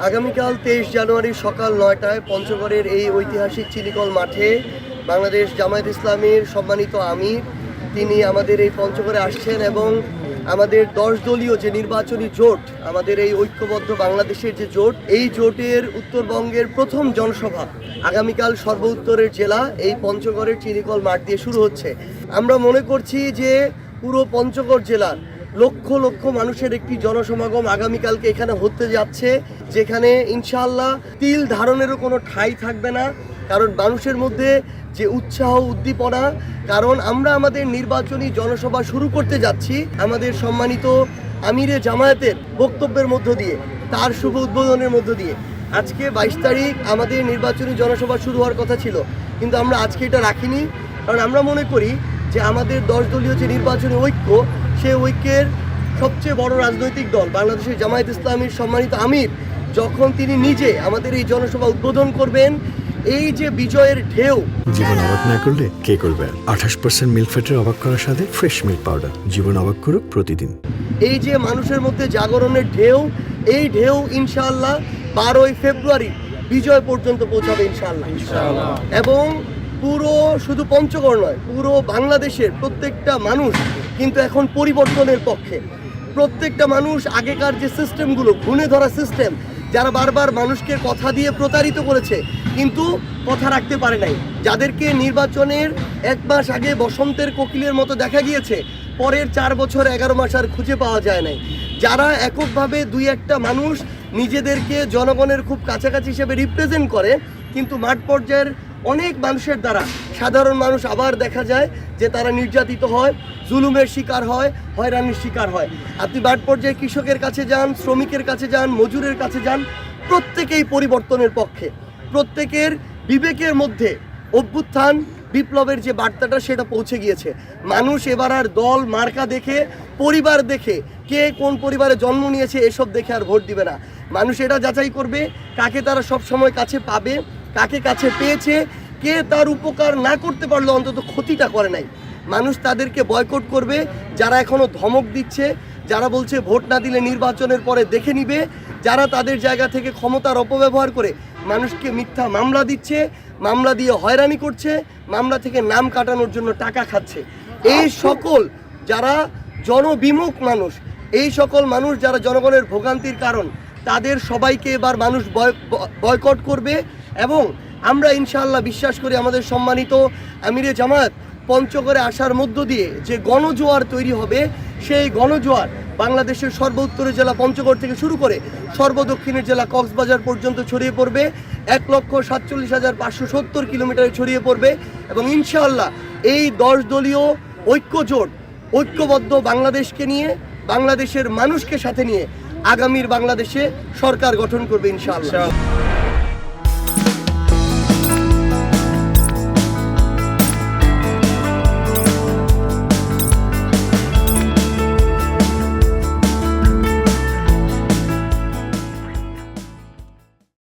আগামীকাল 23 জানুয়ারি সকাল 9টায় পঞ্চগড়ের এই ঐতিহাসিক চিনিকল মাঠে বাংলাদেশ জামায়াত ইসলামীর সম্মানিত আমির তিনি আমাদের এই পঞ্চগড়ে আসছেন এবং আমাদের 10 দলীয় যে নির্বাচনী জোট, আমাদের এই ঐক্যবদ্ধ বাংলাদেশের যে জোট, এই জোটের উত্তরবঙ্গের প্রথম জনসভা আগামীকাল সর্বোত্তরের জেলা এই পঞ্চগড়ের চিনিকল মাঠ দিয়ে শুরু হচ্ছে। আমরা মনে করছি যে পুরো পঞ্চগড় জেলার লক্ষ লক্ষ মানুষের একটি জনসমাগম আগামীকালকে এখানে হতে যাচ্ছে, যেখানে ইনশাআল্লাহ তিল ধারণেরও কোনো ঠাঁই থাকবে না। কারণ মানুষের মধ্যে যে উৎসাহ উদ্দীপনা, কারণ আমরা আমাদের নির্বাচনী জনসভা শুরু করতে যাচ্ছি আমাদের সম্মানিত আমিরে জামায়াতের বক্তব্যের মধ্য দিয়ে, তার শুভ উদ্বোধনের মধ্য দিয়ে। আজকে 22 তারিখ আমাদের নির্বাচনী জনসভা শুরু হওয়ার কথা ছিল, কিন্তু আমরা আজকে এটা রাখিনি। কারণ আমরা মনে করি যে আমাদের 10 দলীয় যে নির্বাচনী ঐক্য, সেই ঐক্যের সবচেয়ে বড় রাজনৈতিক দল বাংলাদেশের জামায়াত ইসলামীর সম্মানিত আমির যখন তিনি নিজে আমাদের এই জনসভা উদ্বোধন করবেন, এই যে বিজয়ের ঢেউ, জীবন অবাক না করলে কে করবে? 28% মিল্ক ফ্যাটের অবাক করার সাথে ফ্রেশ মিল্ক পাউডার, জীবন অবাক করুক প্রতিদিন। এই যে মানুষের মধ্যে জাগরণের ঢেউ, এই ঢেউ ইনশাআল্লাহ 12ই ফেব্রুয়ারি বিজয় পর্যন্ত পৌঁছাবে ইনশাআল্লাহ। এবং পুরো শুধু পঞ্চগড় নয়, পুরো বাংলাদেশের প্রত্যেকটা মানুষ কিন্তু এখন পরিবর্তনের পক্ষে। প্রত্যেকটা মানুষ আগেকার যে সিস্টেমগুলো, ঘুণে ধরা সিস্টেম, যারা বারবার মানুষকে কথা দিয়ে প্রতারিত করেছে কিন্তু কথা রাখতে পারে নাই, যাদেরকে নির্বাচনের 1 মাস আগে বসন্তের কোকিলের মতো দেখা গিয়েছে, পরের 4 বছর 11 মাস আর খুঁজে পাওয়া যায় নাই, যারা এককভাবে 2-1টা মানুষ নিজেদেরকে জনগণের খুব কাছাকাছি হিসেবে রিপ্রেজেন্ট করে, কিন্তু মাঠ পর্যায়ের অনেক মানুষের দ্বারা সাধারণ মানুষ আবার দেখা যায় যে তারা নির্যাতিত হয়, জুলুমের শিকার হয়, হয়রানির শিকার হয়। আপনি মাঠ পর্যায়ে কৃষকের কাছে যান, শ্রমিকের কাছে যান, মজুরের কাছে যান, প্রত্যেকেই পরিবর্তনের পক্ষে। প্রত্যেকের বিবেকের মধ্যে অভ্যুত্থান বিপ্লবের যে বার্তাটা, সেটা পৌঁছে গিয়েছে। মানুষ এবার আর দল মার্কা দেখে, পরিবার দেখে, কে কোন পরিবারে জন্ম নিয়েছে এসব দেখে আর ভোট দিবে না। মানুষ এটা যাচাই করবে কাকে তারা সব সময় কাছে পাবে, কাকে কাছে পেয়েছে, কে তার উপকার না করতে পারলো অন্তত ক্ষতিটা করে নাই। মানুষ তাদেরকে বয়কট করবে যারা এখনও ধমক দিচ্ছে, যারা বলছে ভোট না দিলে নির্বাচনের পরে দেখে নিবে, যারা তাদের জায়গা থেকে ক্ষমতার অপব্যবহার করে মানুষকে মিথ্যা মামলা দিচ্ছে, মামলা দিয়ে হয়রানি করছে, মামলা থেকে নাম কাটানোর জন্য টাকা খাচ্ছে। এই সকল যারা জনবিমুখ মানুষ, এই সকল মানুষ যারা জনগণের ভোগান্তির কারণ, তাদের সবাইকে এবার মানুষ বয়কট করবে। এবং আমরা ইনশাআল্লাহ বিশ্বাস করি আমাদের সম্মানিত আমিরে জামায়াত পঞ্চগড়ে আসার মধ্য দিয়ে যে গণজোয়ার তৈরি হবে, সেই গণজোয়ার বাংলাদেশের সর্বোত্তরের জেলা পঞ্চগড় থেকে শুরু করে সর্বদক্ষিণের জেলা কক্সবাজার পর্যন্ত ছড়িয়ে পড়বে। 1,47,570 কিলোমিটারে ছড়িয়ে পড়বে। এবং ইনশাআল্লাহ এই 10 দলীয় ঐক্যজোট ঐক্যবদ্ধ বাংলাদেশকে নিয়ে, বাংলাদেশের মানুষকে সাথে নিয়ে আগামীর বাংলাদেশে সরকার গঠন করবে ইনশাআল্লাহ।